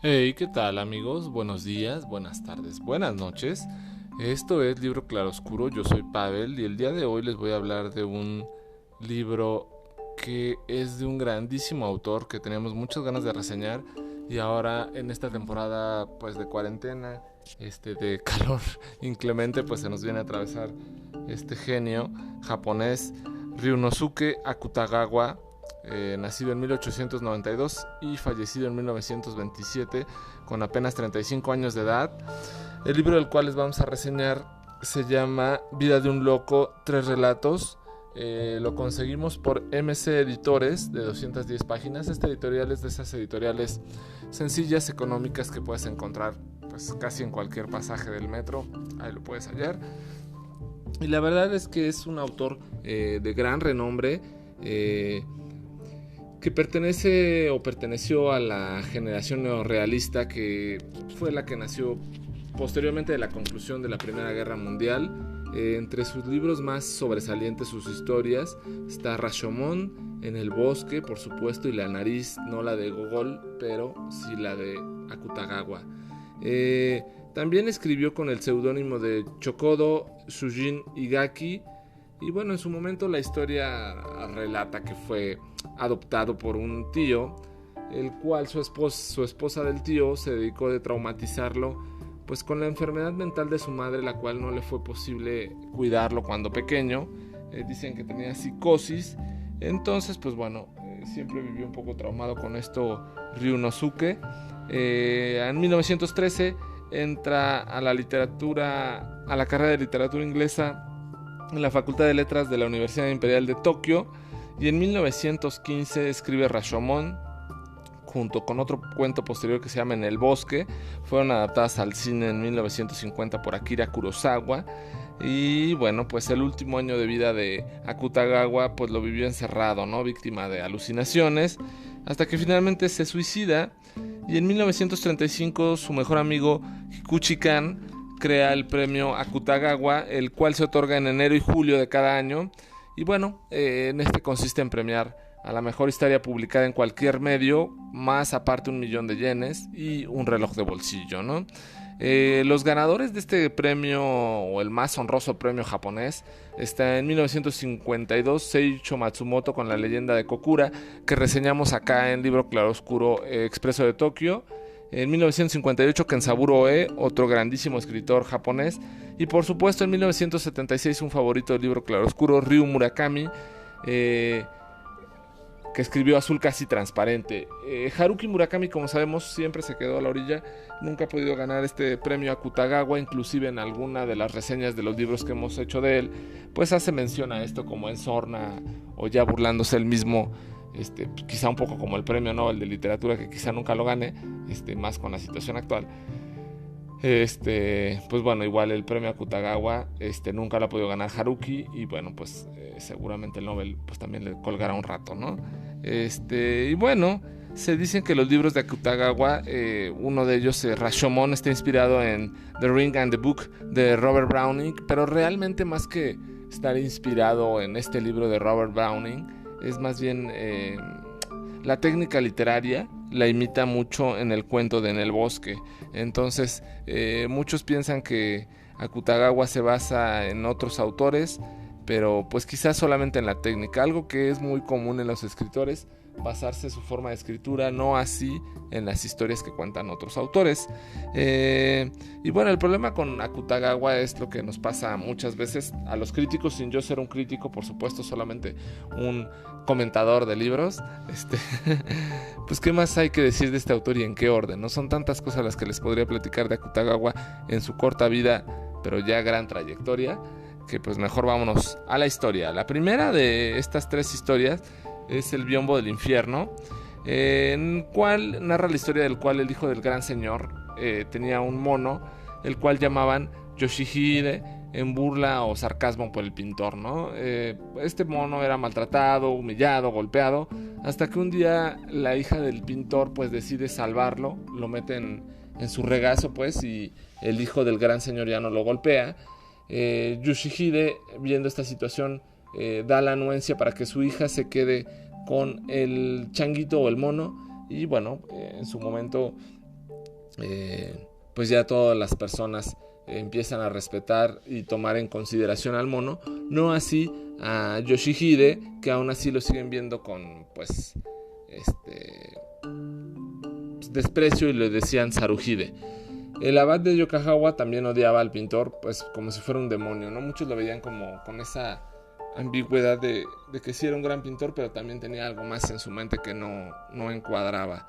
Hey, ¿qué tal amigos? Buenos días, buenas tardes, buenas noches. Esto es Libro Claroscuro, yo soy Pavel y el día de hoy les voy a hablar de un libro que es de un grandísimo autor que teníamos muchas ganas de reseñar y ahora en esta temporada pues de cuarentena, de calor inclemente, pues se nos viene a atravesar este genio japonés Ryunosuke Akutagawa, nacido en 1892 y fallecido en 1927 con apenas 35 años de edad. El libro del cual les vamos a reseñar se llama Vida de un loco, tres relatos. Lo conseguimos por MC Editores de 210 páginas. Este editorial es de esas editoriales sencillas, económicas que puedes encontrar pues casi en cualquier pasaje del metro. Ahí lo puedes hallar. Y la verdad es que es un autor de gran renombre, que pertenece o perteneció a la generación neorrealista que fue la que nació posteriormente de la conclusión de la Primera Guerra Mundial. Entre sus libros más sobresalientes, sus historias, está Rashomon, En el bosque, por supuesto, y La nariz, no la de Gogol, pero sí la de Akutagawa. También escribió con el seudónimo de Chokodo Shujin Igaki. Y bueno, en su momento la historia relata que fue adoptado por un tío, el cual su esposa del tío se dedicó de traumatizarlo pues con la enfermedad mental de su madre, la cual no le fue posible cuidarlo cuando pequeño. Dicen que tenía psicosis. Entonces pues bueno, siempre vivió un poco traumado con esto Ryunosuke. En 1913 entra a la carrera de literatura inglesa en la Facultad de Letras de la Universidad Imperial de Tokio, y en 1915 escribe Rashomon junto con otro cuento posterior que se llama En el bosque. Fueron adaptadas al cine en 1950 por Akira Kurosawa. Y bueno, pues el último año de vida de Akutagawa pues lo vivió encerrado, ¿no? Víctima de alucinaciones, hasta que finalmente se suicida. Y en 1935 su mejor amigo Hikuchi-kan crea el premio Akutagawa, el cual se otorga en enero y julio de cada año. Y bueno, en este consiste en premiar a la mejor historia publicada en cualquier medio, más aparte 1 millón de yenes y un reloj de bolsillo, ¿no? Los ganadores de este premio, o el más honroso premio japonés, está en 1952 Seiichi Matsumoto con La leyenda de Kokura, que reseñamos acá en Libro Claroscuro Expreso de Tokio. En 1958 Kensaburo Oe, otro grandísimo escritor japonés. Y por supuesto en 1976 un favorito del Libro Claroscuro, Ryu Murakami, que escribió Azul casi transparente. Haruki Murakami, como sabemos, siempre se quedó a la orilla. Nunca ha podido ganar este premio Akutagawa. Inclusive en alguna de las reseñas de los libros que hemos hecho de él, pues hace mención a esto como en sorna, o ya burlándose él mismo, quizá un poco como el premio Nobel de literatura, que quizá nunca lo gane, más con la situación actual. Pues bueno, igual el premio Akutagawa nunca lo ha podido ganar Haruki, y bueno, pues seguramente el Nobel pues también le colgará un rato, ¿no? Y bueno, se dicen que los libros de Akutagawa, uno de ellos, Rashomon, está inspirado en The Ring and the Book de Robert Browning, pero realmente más que estar inspirado en este libro de Robert Browning, es más bien la técnica literaria la imita mucho en el cuento de En el bosque. Entonces muchos piensan que Akutagawa se basa en otros autores, pero pues quizás solamente en la técnica, algo que es muy común en los escritores, basarse su forma de escritura, no así en las historias que cuentan otros autores. Y bueno, el problema con Akutagawa es lo que nos pasa muchas veces a los críticos, sin yo ser un crítico, por supuesto, solamente un comentador de libros. Pues qué más hay que decir de este autor y en qué orden. No son tantas cosas las que les podría platicar de Akutagawa en su corta vida, pero ya gran trayectoria, que pues mejor vámonos a la historia. La primera de estas tres historias es El biombo del infierno, en cual narra la historia del cual el hijo del gran señor tenía un mono, el cual llamaban Yoshihide, en burla o sarcasmo por el pintor, ¿no? Este mono era maltratado, humillado, golpeado, hasta que un día la hija del pintor pues decide salvarlo, lo mete en su regazo pues, y el hijo del gran señor ya no lo golpea. Yoshihide, viendo esta situación, da la anuencia para que su hija se quede con el changuito o el mono, y bueno, en su momento pues ya todas las personas empiezan a respetar y tomar en consideración al mono, no así a Yoshihide, que aún así lo siguen viendo con pues desprecio y le decían Saruhide. El abad de Yokohama también odiaba al pintor pues como si fuera un demonio, ¿no? Muchos lo veían como con esa ambigüedad de que sí era un gran pintor, pero también tenía algo más en su mente que no encuadraba.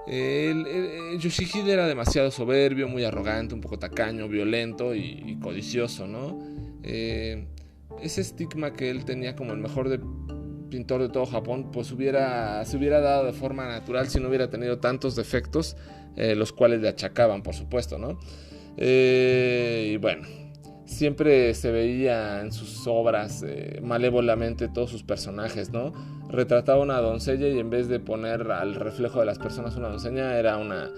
Yoshihide era demasiado soberbio, muy arrogante, un poco tacaño, violento y codicioso, ¿no? Ese estigma que él tenía como el mejor pintor de todo Japón, pues se hubiera dado de forma natural si no hubiera tenido tantos defectos, los cuales le achacaban, por supuesto, ¿no? Y bueno, siempre se veía en sus obras malévolamente todos sus personajes, ¿no? Retrataba una doncella y en vez de poner al reflejo de las personas una doncella, era una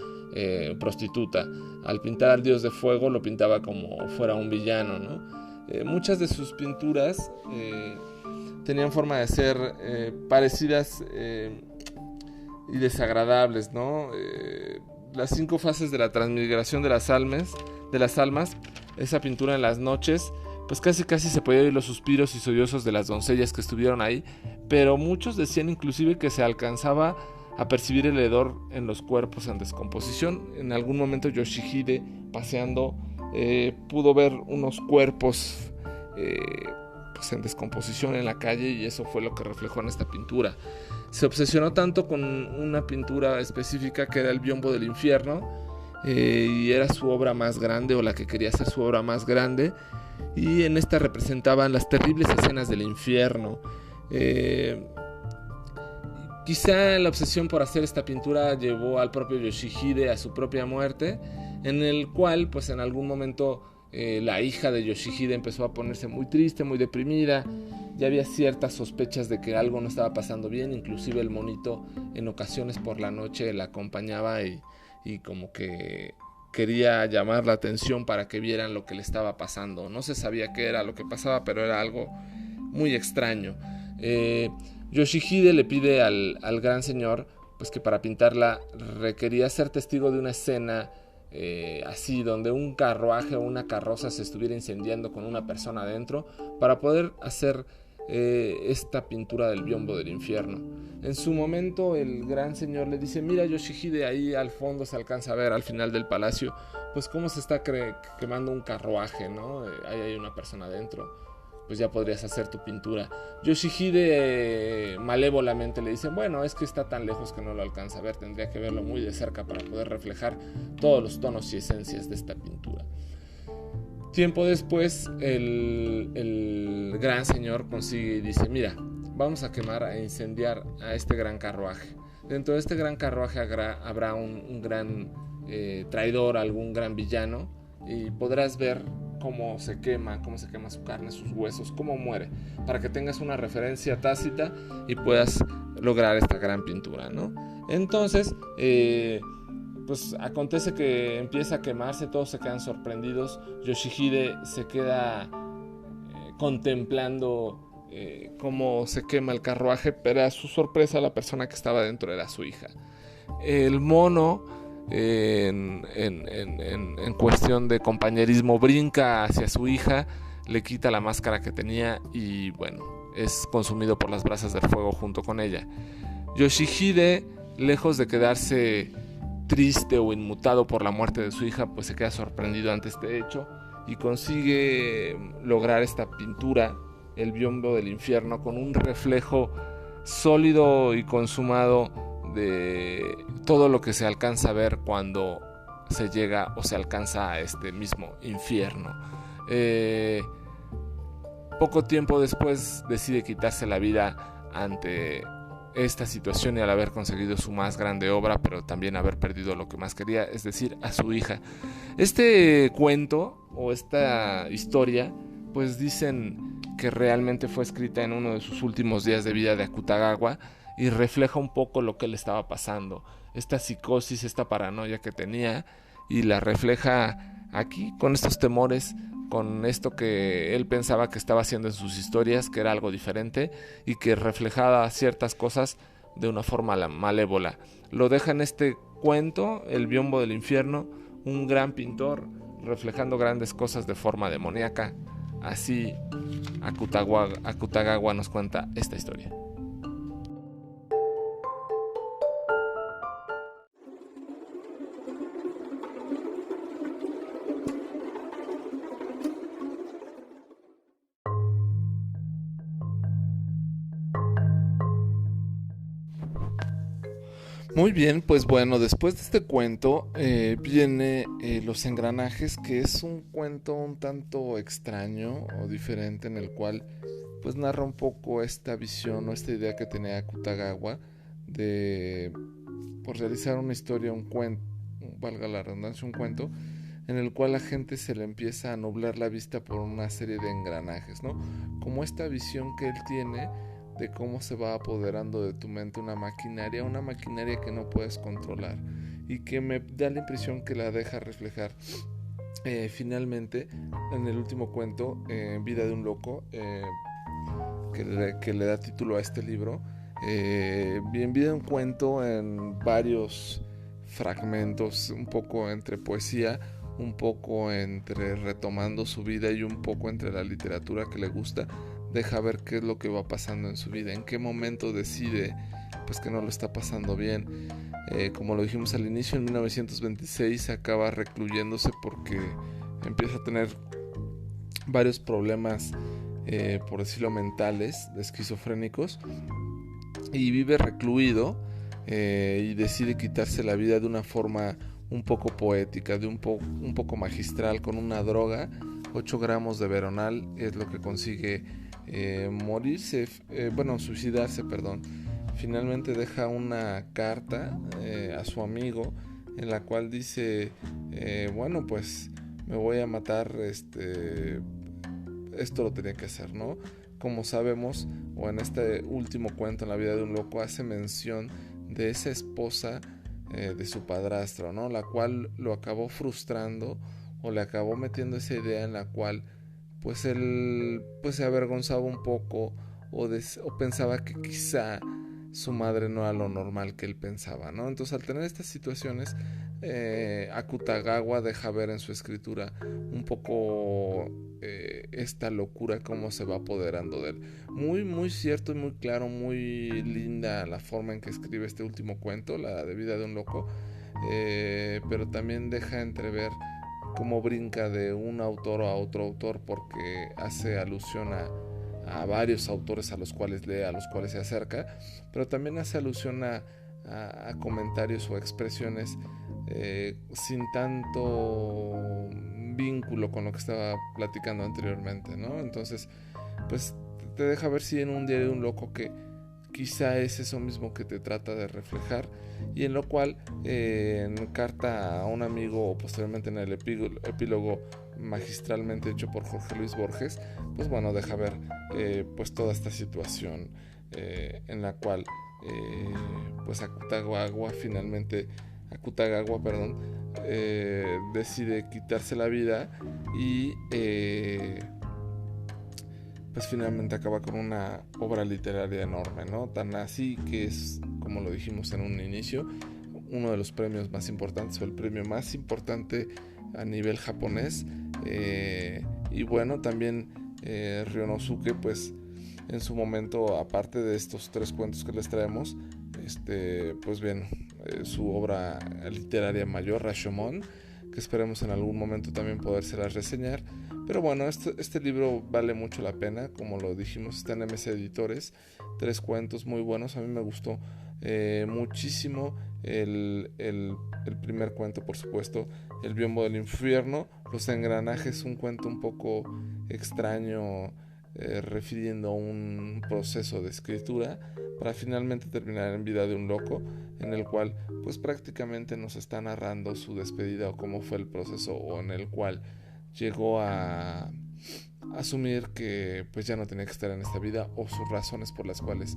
prostituta. Al pintar al dios de fuego lo pintaba como fuera un villano, ¿no? Muchas de sus pinturas tenían forma de ser parecidas y desagradables, ¿no? Las 5 fases de la transmigración de las almas, esa pintura en las noches, pues casi se podía oír los suspiros y sollozos de las doncellas que estuvieron ahí, pero muchos decían inclusive que se alcanzaba a percibir el hedor en los cuerpos en descomposición. En algún momento Yoshihide, paseando, pudo ver unos cuerpos pues en descomposición en la calle, y eso fue lo que reflejó en esta pintura. Se obsesionó tanto con una pintura específica que era el Biombo del Infierno, y era su obra más grande, o la que quería ser su obra más grande, y en esta representaban las terribles escenas del infierno. Quizá la obsesión por hacer esta pintura llevó al propio Yoshihide a su propia muerte, en el cual pues en algún momento la hija de Yoshihide empezó a ponerse muy triste, muy deprimida. Ya había ciertas sospechas de que algo no estaba pasando bien, inclusive el monito en ocasiones por la noche la acompañaba y como que quería llamar la atención para que vieran lo que le estaba pasando. No se sabía qué era lo que pasaba, pero era algo muy extraño. Yoshihide le pide al gran señor pues que para pintarla requería ser testigo de una escena así, donde un carruaje o una carroza se estuviera incendiando con una persona adentro, para poder hacer esta pintura del Biombo del Infierno. En su momento el gran señor le dice: mira Yoshihide, ahí al fondo se alcanza a ver al final del palacio pues cómo se está quemando un carruaje, ¿no? Ahí hay una persona adentro, pues ya podrías hacer tu pintura. Yoshihide malévolamente le dice: bueno, es que está tan lejos que no lo alcanza a ver, tendría que verlo muy de cerca para poder reflejar todos los tonos y esencias de esta pintura. Tiempo después el gran señor consigue y dice: mira, vamos a quemar, a incendiar a este gran carruaje. Dentro de este gran carruaje habrá un gran traidor, algún gran villano, y podrás ver cómo se quema su carne, sus huesos, cómo muere, para que tengas una referencia tácita y puedas lograr esta gran pintura, ¿no? Entonces, pues acontece que empieza a quemarse, todos se quedan sorprendidos. Yoshihide se queda contemplando cómo se quema el carruaje, pero a su sorpresa la persona que estaba dentro era su hija. El mono, en cuestión de compañerismo, brinca hacia su hija, le quita la máscara que tenía y bueno, es consumido por las brasas del fuego junto con ella. Yoshihide, lejos de quedarse triste o inmutado por la muerte de su hija, pues se queda sorprendido ante este hecho y consigue lograr esta pintura, el Biombo del Infierno, con un reflejo sólido y consumado de todo lo que se alcanza a ver cuando se llega o se alcanza a este mismo infierno. Poco tiempo después decide quitarse la vida ante esta situación y al haber conseguido su más grande obra, pero también haber perdido lo que más quería, es decir, a su hija. Este cuento o esta historia, pues dicen que realmente fue escrita en uno de sus últimos días de vida de Akutagawa y refleja un poco lo que le estaba pasando, esta psicosis, esta paranoia que tenía, y la refleja aquí con estos temores, con esto que él pensaba que estaba haciendo en sus historias, que era algo diferente y que reflejaba ciertas cosas de una forma malévola. Lo deja en este cuento, El biombo del infierno, un gran pintor reflejando grandes cosas de forma demoníaca. Así Akutagawa nos cuenta esta historia. Muy bien, pues bueno, después de este cuento viene Los engranajes, que es un cuento un tanto extraño o diferente, en el cual pues narra un poco esta visión o esta idea que tenía Akutagawa de pues, realizar una historia, un cuento, valga la redundancia, un cuento en el cual la gente se le empieza a nublar la vista por una serie de engranajes, ¿no? Como esta visión que él tiene de cómo se va apoderando de tu mente una maquinaria que no puedes controlar y que me da la impresión que la deja reflejar finalmente en el último cuento, Vida de un loco, que le da título a este libro. Bien, Vida de un cuento en varios fragmentos, un poco entre poesía, un poco entre retomando su vida y un poco entre la literatura que le gusta. Deja ver qué es lo que va pasando en su vida, en qué momento decide pues que no lo está pasando bien. Como lo dijimos al inicio, en 1926 acaba recluyéndose porque empieza a tener varios problemas, por decirlo mentales, esquizofrénicos, y vive recluido, y decide quitarse la vida de una forma un poco poética, un poco magistral, con una droga. 8 gramos de veronal es lo que consigue suicidarse, perdón. Finalmente deja una carta a su amigo en la cual dice, bueno, pues me voy a matar, esto lo tenía que hacer, ¿no? Como sabemos, o en este último cuento, En la vida de un loco, hace mención de esa esposa de su padrastro, ¿no? La cual lo acabó frustrando, o le acabó metiendo esa idea en la cual pues él pues se avergonzaba un poco, o pensaba que quizá su madre no era lo normal que él pensaba, ¿no? Entonces, al tener estas situaciones, Akutagawa deja ver en su escritura un poco esta locura, cómo se va apoderando de él. Muy, muy cierto y muy claro, muy linda la forma en que escribe este último cuento, La de Vida de un loco, pero también deja entrever cómo brinca de un autor a otro autor, porque hace alusión a varios autores a los cuales lee, a los cuales se acerca, pero también hace alusión a comentarios o expresiones sin tanto vínculo con lo que estaba platicando anteriormente, ¿no? Entonces, pues te deja ver si en un diario de un loco que quizá es eso mismo que te trata de reflejar, y en lo cual en carta a un amigo, o posteriormente en el epílogo magistralmente hecho por Jorge Luis Borges, pues bueno, deja ver pues toda esta situación en la cual pues Akutagawa decide quitarse la vida, y pues finalmente acaba con una obra literaria enorme, ¿no? Tan así que es, como lo dijimos en un inicio, uno de los premios más importantes, o el premio más importante a nivel japonés. Y bueno, también Ryonosuke, pues en su momento, aparte de estos 3 cuentos que les traemos, pues bien, su obra literaria mayor, Rashomon, que esperemos en algún momento también podérselas reseñar. Pero bueno, este libro vale mucho la pena, como lo dijimos, está en MC Editores, 3 cuentos muy buenos. A mí me gustó muchísimo el primer cuento, por supuesto, El biombo del infierno. Los engranajes, un cuento un poco extraño, refiriendo a un proceso de escritura, para finalmente terminar en Vida de un loco, en el cual pues prácticamente nos está narrando su despedida, o cómo fue el proceso, o en el cual llegó a asumir que pues ya no tenía que estar en esta vida, o sus razones por las cuales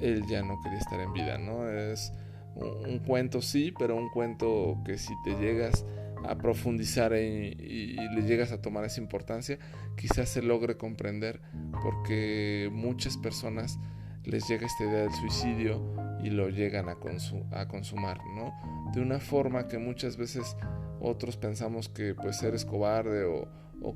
él ya no quería estar en vida, ¿no? Es un cuento, sí, pero un cuento que si te llegas a profundizar y le llegas a tomar esa importancia, quizás se logre comprender porque muchas personas les llega esta idea del suicidio, y lo llegan a consumar, ¿no? De una forma que muchas veces otros pensamos que pues eres cobarde o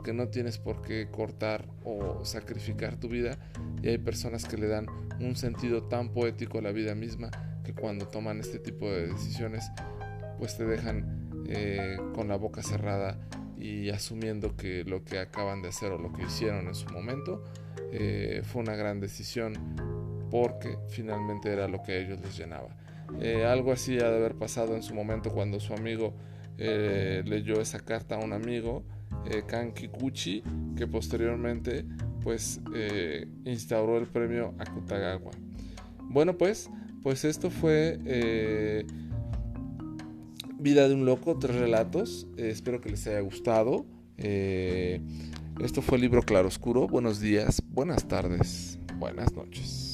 que no tienes por qué cortar o sacrificar tu vida, y hay personas que le dan un sentido tan poético a la vida misma que cuando toman este tipo de decisiones pues te dejan con la boca cerrada y asumiendo que lo que acaban de hacer o lo que hicieron en su momento fue una gran decisión porque finalmente era lo que a ellos les llenaba. Algo así ha de haber pasado en su momento cuando su amigo leyó esa carta a un amigo, Kan Kikuchi, que posteriormente pues instauró el premio Akutagawa. Bueno, pues esto fue Vida de un loco, 3 relatos. Espero que les haya gustado. Esto fue el libro Claroscuro. Buenos días, buenas tardes, buenas noches.